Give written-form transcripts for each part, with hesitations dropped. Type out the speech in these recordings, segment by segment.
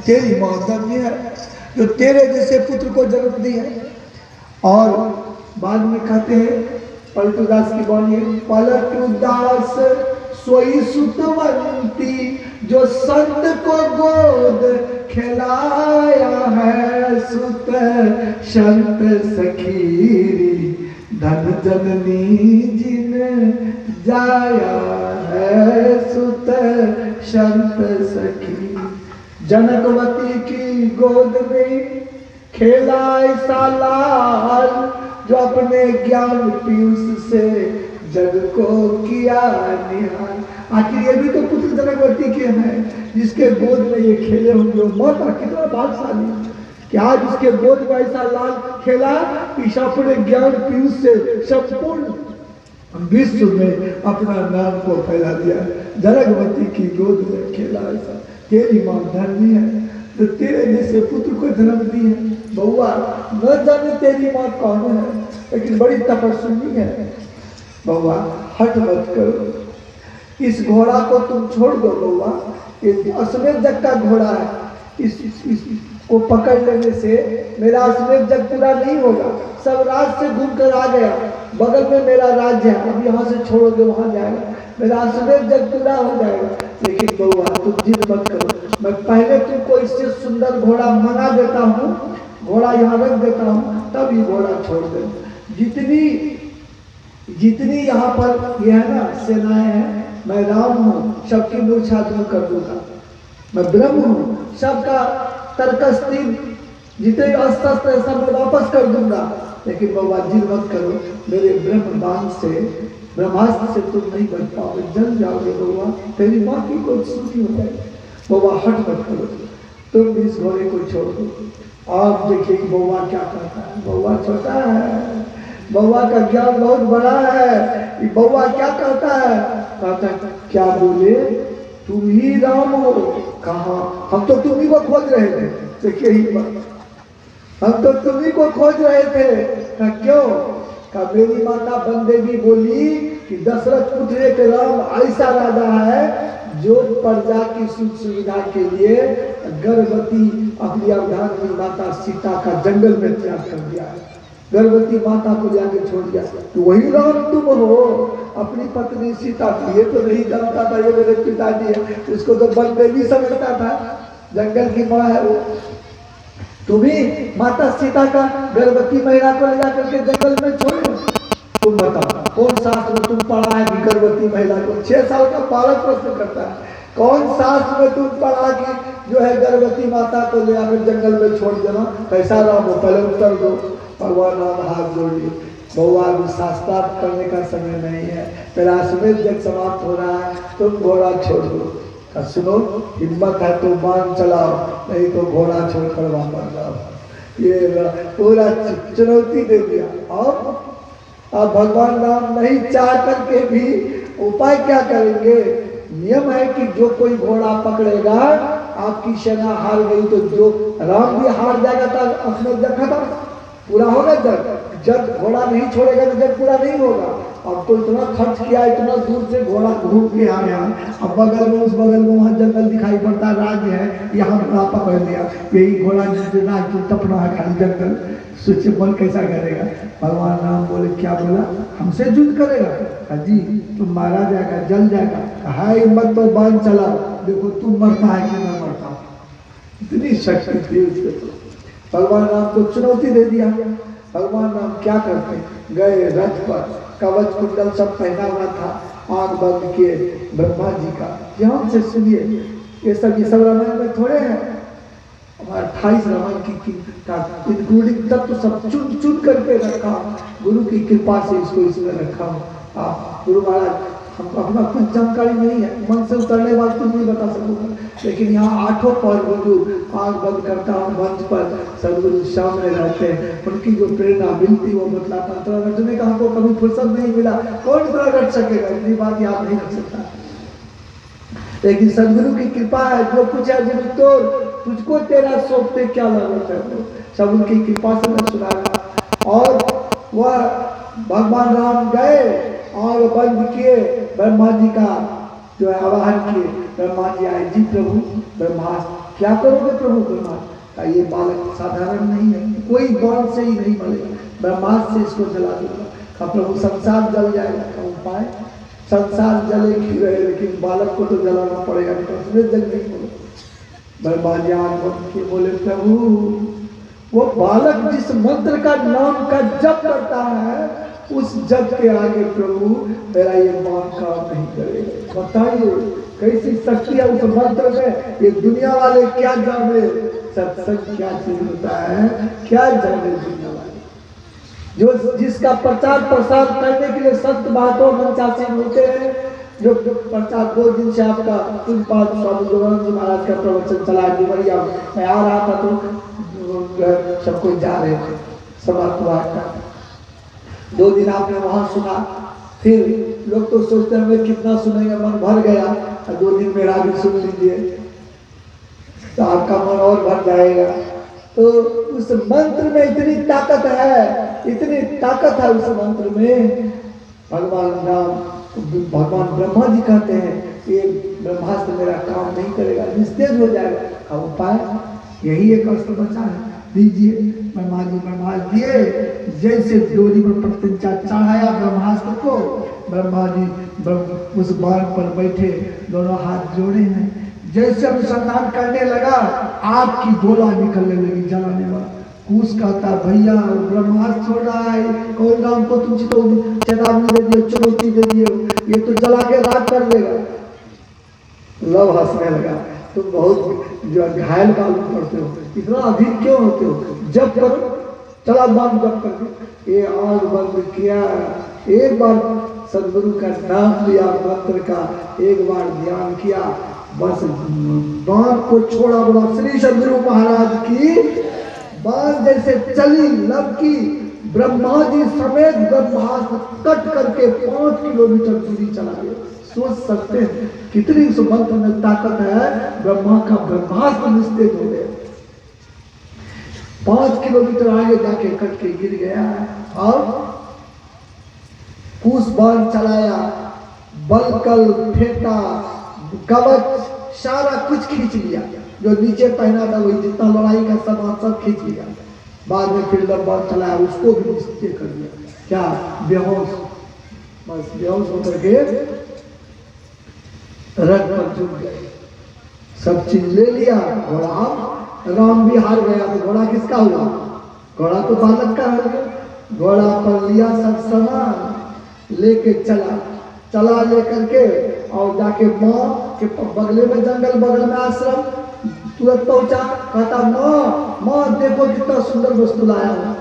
तेरी माँ धन्य है जो तेरे जैसे पुत्र को जन्म दी है। और बाद में कहते हैं पलटूदास की बाणी, पलटूदास सोई सुतवंती जो संत को गोद खिलाया है, सुत संत सखीरी धन जननी जिन जाया है, सुत संत सखी। जनकवती की गोद में खेला ऐसा लाल जो अपने ज्ञान पीयूष से जग को किया निहाल। आखिर ये भी तो पुत्र जनकवती के हैं जिसके गोद में ये खेले होंगे। माता कितना भाग्यशाली कि आज उसके गोद में ऐसा लाल खेला कि अपने ज्ञान पीयूष से संपूर्ण विश्व में अपना नाम को फैला दिया। जनकवती की गोद में खेला ऐसा। तेरी माँ धन्य है तो तेरे जैसे पुत्र को जन्म दी है। बउआ न जाने तेरी माँ कौन है लेकिन बड़ी तपस्वी है। बउआ हट मत करो, इस घोड़ा को तुम छोड़ दो। बउआ ये अश्वमेध जग का घोड़ा है, इसको पकड़ लेने से मेरा अश्वमेध जग पूरा नहीं होगा। सब राज से घूम कर आ गया, बगल में मेरा राज्य है, अब यहाँ से छोड़ोगे वहां जाएगा, मेरा अश्वमेध जग पूरा हो जाएगा। लेकिन बउआ तुम जिद मत करो, मैं पहले तुमको इससे सुंदर घोड़ा मंगा देता हूँ, घोड़ा यहाँ रख देता हूँ, तब ये घोड़ा छोड़ दे। जितनी यहाँ पर ये है ना सेनाएं हैं, मैं राम हूँ, सबकी मूर्छा दूर कर दूंगा। मैं ब्रह्म हूँ, सबका तर्कस्ती जितने अस्त्र है सब मैं वापस कर दूंगा। लेकिन बाबा जिद मत करो, मेरे ब्रह्म बाण से ब्रह्मास्त्र से तुम नहीं बच पाओगे, जल जाओगे। बाबा तेरी माँ की कोई सुनी हो जाएगी। बाबा हट मत करो, तुम इस घोड़े को छोड़ दो। आप देखिए बउआ क्या कहता है। बउआ छोटा है, बउआ का ज्ञान बहुत बड़ा है। बउआ क्या कहता है, कहता है क्या बोले तुम ही राम हो। कहा हम तो तुम्ही को खोज रहे थे। देखिए ही हम तो तुम्ही को खोज रहे थे। कहा क्यों, कहा मेरी माता बनदेवी बोली कि दशरथ पुत्र के राम ऐसा राजा है जो प्रजा की सुख सुविधा के लिए गर्भवती अपनी अर्धांगिनी माता सीता का जंगल में त्याग कर दिया है। गर्भवती माता को जाके छोड़ दिया। तो वही राम तुम हो। अपनी पत्नी सीता की ये तो नहीं जानता था ये मेरे पिताजी है, उसको तो बनदेवी समझता था, जंगल की माँ है वो। तुम्ही माता सीता का गर्भवती महिला को ले जाकर के जंगल में छोड़ो। तुम बताओ कौन शास्त्र में तुम पढ़ा है कि गर्भवती महिला को, 6 साल का बालक प्रश्न करता है, कौन शास्त्र में तुम पढ़ा कि जो है गर्भवती माता को ले आकर जंगल में छोड़ देना। कैसा राम हो, पहले उत्तर दो। भगवान राम हाथ जोड़िए। बउआ अभी शास्त्रार्थ करने का समय नहीं है, मेरा अश्वमेध जग समाप्त हो रहा है, तुम घोड़ा छोड़ दो। सुनो हिम्मत है तो बाण चलाओ, नहीं तो घोड़ा छोड़कर वापस जाओ। ये पूरा चुनौती दे दिया। और अब भगवान राम नहीं चाह करके भी उपाय क्या करेंगे। नियम है कि जो कोई घोड़ा पकड़ेगा, आपकी सेना हार गई तो जो राम भी हार जाएगा तब अपने जग खत्म पूरा होगा। जग घोड़ा नहीं छोड़ेगा तो जग पूरा नहीं होगा। अब तो इतना खर्च किया, इतना दूर से घोड़ा घूम के आया, अब बगल में उस बगल में वहाँ जंगल दिखाई पड़ता राज्य है, यहाँ घोड़ा पकड़ लिया, यही घोड़ा राज्य तपना है खाली जंगल। सोचे मन कैसा करेगा। भगवान राम बोले क्या बोला, हमसे युद्ध करेगा। जी तुम मारा जाएगा, जल जाएगा। हाय हिम्मत तो बाण चलाओ, देखो तुम मरता है कि मैं मरता हूँ। इतनी शक्ति थी उसके। तो भगवान राम को चुनौती दे दिया। भगवान राम क्या करते, गए रथ पर, कवच कुंडल सब पहना हुआ था, आंख बंद किए ब्रह्मा जी का। ध्यान से सुनिए, ये सब रामायण में थोड़े हैं। 28 रामायण की इंक्लूडिंग तत्व सब चुन चुन करके रखा। गुरु की कृपा से इसको इसमें रखा। गुरु महाराज हम अपना कुछ जानकारी नहीं है, मन से उतरने वाले कुछ नहीं बता सकूंगा, लेकिन यहाँ 8 पहर गुरु आंख बंद करता हूँ, मंच पर सदगुरु सामने रहते हैं, उनकी जो प्रेरणा मिलती वो मतलब इतना रटने का हमको कभी फुर्सत नहीं मिला। कौन इतना रट सकेगा, इतनी बात याद नहीं रख सकता। लेकिन सदगुरु की कृपा है, जो कुछ है जब तो तुझको तेरा सौंपते क्या लागत है, सब उनकी कृपा से मैं सुना। और वह भगवान राम गए और बंद किए, ब्रह्मा जी का जो है आवाहन किए। ब्रह्मा जी आए, जी प्रभु ब्रह्मा क्या करोगे प्रभु ब्रह्मा का? ये बालक साधारण नहीं है, कोई बाण से ही नहीं मरेगा, ब्रह्मास्त्र से इसको जला दूंगा। का प्रभु संसार जल जाएगा, का उपाय? संसार जले की रहे, लेकिन बालक को तो जलाना पड़ेगा, नहीं तो उसमें जल नहीं बोले। ब्रह्मा जी आंख बंद किए बोले प्रभु वो बालक जिस मंत्र का नाम का जप करता है उस जप के आगे प्रभु मेरा ये बाण काम नहीं करेगा। बताइए कैसी शक्ति है उस मंत्र में, ये दुनिया वाले क्या जाने सत्संग क्या चीज होता है, क्या जाने दुनिया वाले। जो जिसका प्रचार प्रसार करने के लिए संत महात्मा मंचासीन होते हैं, जो प्रचार 2 दिन से आपका पूजपाल स्वामी गोविंद महाराज का प्रवचन चला डिमरिया, मैं आ रहा था तो सब कोई जा रहे थे समाप्त का। 2 दिन आपने वहां सुना, फिर लोग तो सोचते हैं कितना सुनेंगे, मन भर गया, 2 दिन मेरा भी सुन लीजिए तो आपका मन और भर जाएगा। तो उस मंत्र में इतनी ताकत है, इतनी ताकत है उस मंत्र में। भगवान राम, भगवान ब्रह्मा जी कहते हैं ये ब्रह्मास्त्र मेरा काम नहीं करेगा, निस्तेज हो जाएगा। अब उपाय यही एक अस्त्र बचा है, दीजिए। ब्रह्मा जी दिए, जैसे डोरी पर प्रत्यंचा चढ़ाया ब्रह्मास्त्र को, ब्रह्मा जी उस बाण पर बैठे, दोनों हाथ जोड़े हैं, जैसे अनुसंधान करने लगा आग की गोला निकलने लगी जलाने वाला। कूस कहता भैया ब्रह्मास्त्र छोड़ रहा है, कौन राम को तुम चेतावनी दे दिए, चुनौती दे दिए, ये तो जला के राख कर देगा। लव हंसने लगा, तुम बहुत जो घायल मालूम पड़ते हो, इतना अधिक क्यों होते हो, जब करो, चला बाण जब कर। ये आग बंद किया, एक बार सदगुरु का नाम लिया, मंत्र का एक बार ध्यान किया, बस बाण को छोड़ा। बोला श्री सदगुरु महाराज की। बाण जैसे चली लपकी, ब्रह्मा जी समेत ब्रह्मास्त्र कट करके 5 किलोमीटर दूरी चला गया। सोच सकते हैं कितनी उस मंत्र में ताकत है, ब्रह्मा का ब्रह्मास्त्र निस्तेज हो गया, 5 किलोमीटर आगे जाके कट के गिर गया। और कुछ बाण चलाया, बलकल फेंटा, कवच सारा कुछ खींच लिया, जो नीचे पहना था वही जितना लड़ाई का सामान सब खींच लिया। बाद में फिर बाण चलाया, उसको भी निस्तेज कर दिया। क्या बेहोश, बस बेहोश होकर के रथ पर झुक गए, सब चीज ले लिया। घोड़ा राम भी हार गया, तो घोड़ा किसका हुआ? घोड़ा तो बालक का हो गया। घोड़ा पर लिया सब सामान, लेके चला लेकर के, और जाके माँ के बगले में जंगल, बगल में आश्रम, तुरंत पहुंचा। कहता माँ देखो कितना सुंदर वस्तु लाया हूँ।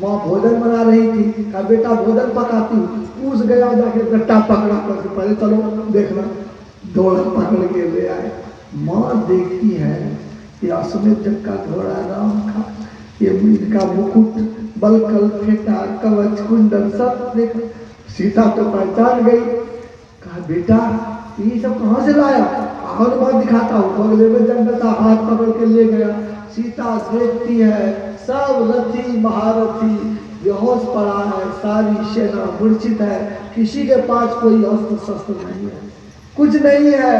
माँ भोजन बना रही थी, कहा बेटा भोजन पकाती हूँ। पूछ गया, जाके गट्टा पकड़ा करके, पहले चलो देखना, दौड़ पकड़ के ले आए। माँ देखती है ये अश्वमेध जग का घोड़ा राम का, ये इनका मुकुट, बलकल फेंटा, कवच, कुंडल सब देख। सीता तो पहचान गई, कहा बेटा ये सब कहाँ से लाया? हनुमान दिखाता हूँ, बगले में जंगल था, हाथ पकड़ के ले गया। सीता देखती है सब रथी महारथी बेहोश पड़ा है, सारी सेना मूर्छित है, किसी के पास कोई अस्त्र शस्त्र नहीं है, कुछ नहीं है,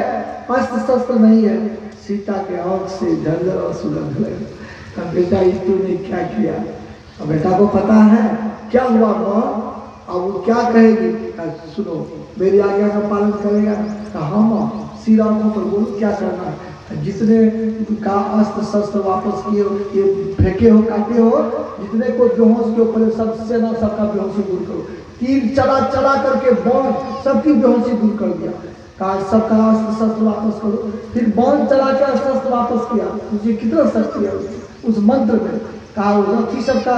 अस्त्र शस्त्र नहीं है। सीता के आंख से झरझर और सुगंध लगे। बेटा ये तूने क्या किया? अब बेटा को पता है क्या हुआ माँ, अब वो क्या कहेगी? सुनो मेरी आज्ञा का पालन करेगा? हाँ माँ, श्री राम को बोलो क्या करना है, जितने का अस्त्र शस्त्र वापस किए हो, ये फेंके हो, काटे हो, जितने को बेहोश के ऊपर सब सेना सबका बेहोशी दूर करो। तीर चला करके बाण सबकी बेहोशी दूर कर दिया। कहा सबका अस्त्र शस्त्र वापस करो। फिर बाण चला के अस्त्र शस्त्र वापस किया। मुझे कितना शक्ति है उस मंत्र में। कहा रथी सबका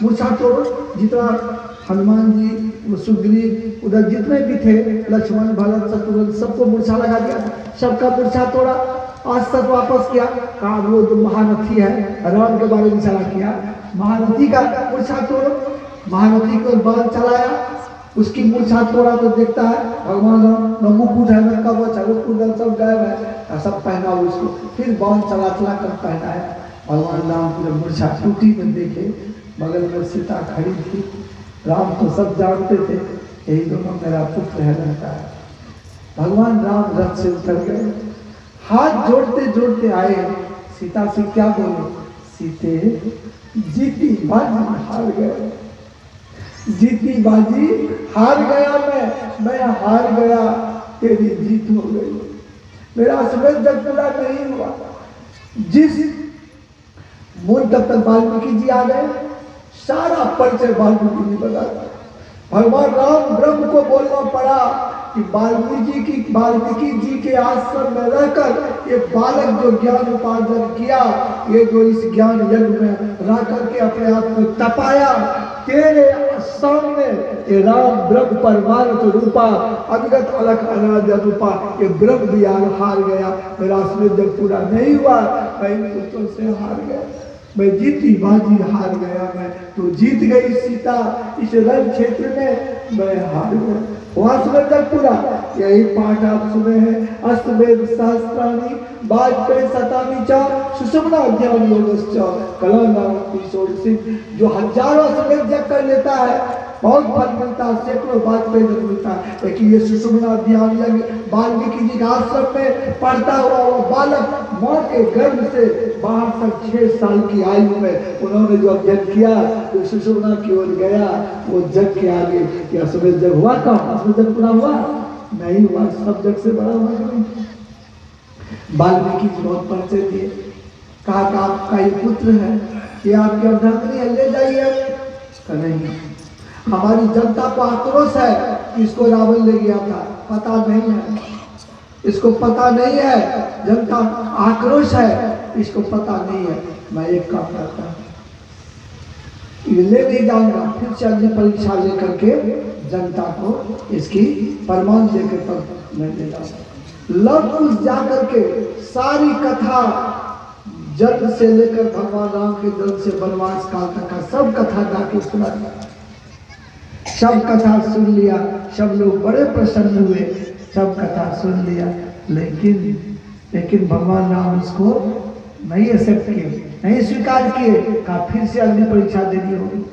मूर्छा तोड़ो, जितना हनुमान जी, सुग्रीव, उधर जितने भी थे, लक्ष्मण, भरत, शत्रुघ्न, सबको मूर्छा लगा दिया, सबका मूर्छा तोड़ा, अस्त्र वापस किया। कहा वो जो महारथी है, राम के बारे में चला किया, महारथी का मूर्छा तोड़ो। महारथी को बाण चलाया, उसकी मूर्छा तोड़ा तो देखता है भगवान राम न मुकुट है, न कवच है, वो कुंडल सब गायब है, सब पहना उसको। फिर बाण चला कर पहना है। भगवान राम की जब मूर्छा टूटी तो देखे बगल में सीता खड़ी थी। राम तो सब जानते थे यही दोनों मेरा पुत्र है लड़का है। भगवान राम रथ से उतर गए, हाथ जोड़ते जोड़ते आए, सीता से क्या बोले, सीते जीती बाजी हार गए, जीती बाजी हार गया, मैं हार गया, तेरी जीत हो गई, मेरा समय जग पूरा नहीं हुआ। जिस मूल तब तक वाल्मीकि जी आ गए, सारा परिचय वाल्मीकि जी बता दिया। भगवान राम ब्रह्म को बोलना पड़ा कि वाल्मीकि जी के आश्रम में रहकर ये बालक जो ज्ञान उपार्जन किया, ये जो इस ज्ञान यज्ञ में रह करके अपने आप को तपाया, तेरे सामने ये राम ब्रह्म परमार्थ रूपा अविगत अलग अनाद्य रूपा ये ब्रह्म भी हार गया, मेरा असली जब पूरा नहीं हुआ, मैं इन पुत्रों से हार गया, मैं जीती बाजी हार गया, मैं तो जीत गई सीता इस रण क्षेत्र में, मैं हार गया। वहां सुने जग पूरा, यही पाठ आप सुने हैं, अष्टवेद सहस्त्राणि वाजपेयी शतानि च सुषुम्ना ज्ञान योगश्च कलानावती षोडशी। जो हजारों अष्टवेद जग कर लेता है बहुत फल मिलता है, सैकड़ों वाजपेयी जग मिलता है, लेकिन ये सुषुम्ना ध्यान यज्ञ वाल्मीकि जी का आश्रम में पढ़ता हुआ वो बालक माँ के गर्भ से बाहर तक 6 साल की आयु में उन्होंने जो अध्ययन किया, जो सुषुम्ना की ओर गया, वो जग के आगे क्या अष्टवेद जग हुआ, का अष्टवेद जग पूरा हुआ नहीं हुआ, सब जग से बड़ा हुआ नहीं। वाल्मीकि जी बहुत परिचय दिए, कहा कि आपका ये पुत्र है, ये आपकी अर्धांगिनी है, ले जाइए, नहीं, हमारी जनता को आक्रोश है कि इसको रावण ले गया था, पता नहीं है, इसको पता नहीं है, जनता आक्रोश है, इसको पता नहीं है, मैं एक काम करता हूं, ले नहीं जाऊंगा, फिर से अग्नि परीक्षा लेकर के जनता को इसकी प्रमाण लेकर पर मैं ले जाऊंगा। लव कुश जाकर के सारी कथा जन्म से लेकर भगवान राम के जन्म से वनवास काल तक का सब कथा जाके सुना, सब कथा सुन लिया, सब लोग बड़े प्रसन्न हुए, सब कथा सुन लिया, लेकिन भगवान राम इसको नहीं एक्सेप्ट किए, नहीं स्वीकार किए, कहा फिर से अग्नि परीक्षा देनी होगी।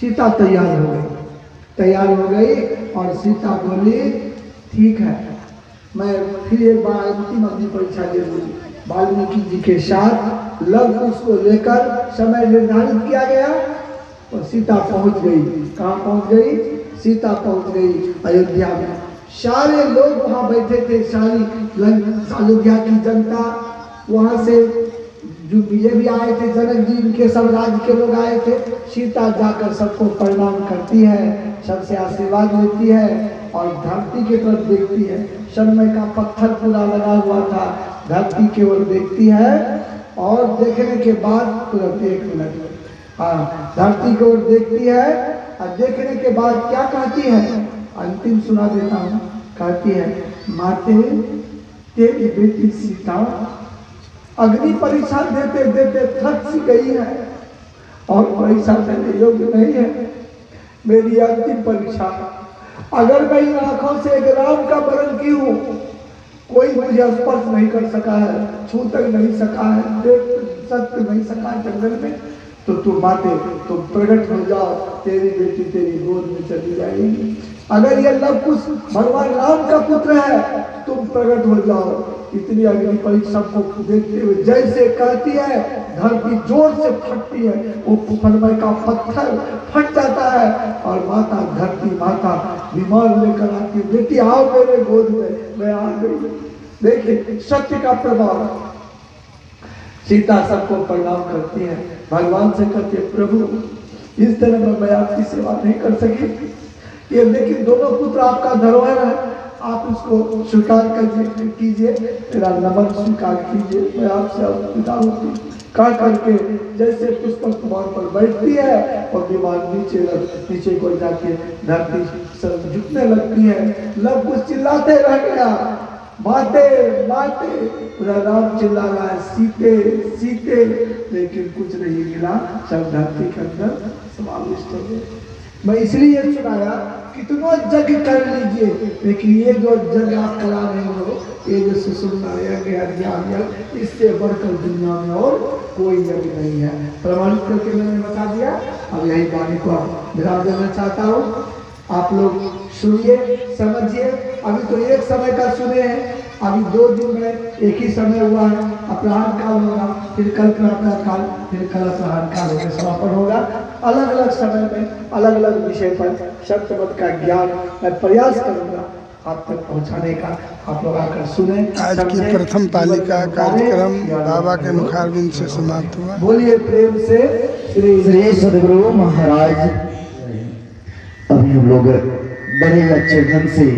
सीता तैयार हो गई और सीता बोली ठीक है, मैं फिर एक बार अंतिम अग्नि परीक्षा दे दूंगी। वाल्मीकि जी के साथ लव कुश को लेकर समय निर्धारित किया गया और सीता पहुंच गई। कहाँ पहुंच गई? सीता पहुंच गई अयोध्या में। सारे लोग वहां बैठे थे, सारी अयोध्या की जनता, वहां से जो ये भी आए थे, जनक जी उनके सब राज्य के लोग आए थे। सीता जाकर सबको प्रणाम करती है, सबसे आशीर्वाद लेती है और धरती की तरफ देखती है। समय का पत्थर पूरा लगा हुआ था, धरती की ओर देखती है और देखने के बाद तुरंत 1 मिनट धरती की ओर देखती है और देखने के बाद क्या कहती है, अंतिम सुना देता हूँ। कहती है, माते तेरी बेटी सीता अग्नि परीक्षा देते देते थक सी गई है और परीक्षा देने योग्य नहीं है। मेरी अंतिम परीक्षा, अगर मैं इन आंखों से एक राम का वर्ण की हूँ, कोई मुझे स्पर्श नहीं कर सका है, छू तक नहीं सका है, देख सक नहीं सका है जंगल में, तो तुम माते तुम प्रकट हो जाओ, तेरी बेटी तेरी गोद में चली जाएगी। अगर ये लव कुश भगवान राम का पुत्र है, तुम प्रकट हो जाओ। इतनी अग्नि परीक्षा को देखते हुए जैसे कहती है, धरती जोर से फटती है, वो समय का पत्थर फट जाता है और माता धरती माता विमान लेकर आती है, बेटी आओ मेरे गोद में, मैं आ गई। देखिए सत्य का प्रभाव। सीता सबको प्रणाम करती है, भगवान से कहती है, प्रभु इस तरह मैं आपकी सेवा नहीं कर सकी, ये लेकिन दोनों पुत्र आपका धरोहर है, आप उसको स्वीकार कर कीजिए, मेरा नमन स्वीकार कीजिए, मैं आपसे विदा होती। कह करके जैसे पुष्पक कुमार पर बैठती है और विमान नीचे को जाके धरती सब झुकने लगती है। लव कुश चिल्लाते रह गया, माते माते, राम चिल्ला रहा है, सीते सीते, लेकिन कुछ नहीं मिला, सब धरती के अंदर समाविष्ट हो गए। मैं इसलिए सुनाया, कितनों जग कर लीजिए, लेकिन ये जो जग आप करा रहे हो, ये जो सुषुम्ना यज्ञ अज्ञान यज्ञ, इससे बढ़कर दुनिया में और कोई यज्ञ नहीं है। प्रमाणित करके मैंने बता दिया। अब यही वाणी को विराम देना चाहता हूँ, आप लोग सुनिए समझिए। अभी तो एक समय का सुने हैं, अभी 2 दिन में एक ही समय हुआ है, अपराह्न काल होगा, फिर कल प्रातः काल, फिर कल अपराह्न काल होकर समापन होगा। अलग अलग समय में अलग अलग विषय पर सत्यवत का ज्ञान मैं प्रयास करूंगा आप तक पहुंचाने का। आप लोग आकर सुने। आज की प्रथम पालिका कार्यक्रम बाबा के मुखारबिंद से समाप्त हुआ। बोलिए प्रेम से श्री सदगुरु महाराज। अभी हम लोग बड़े अच्छे ढंग से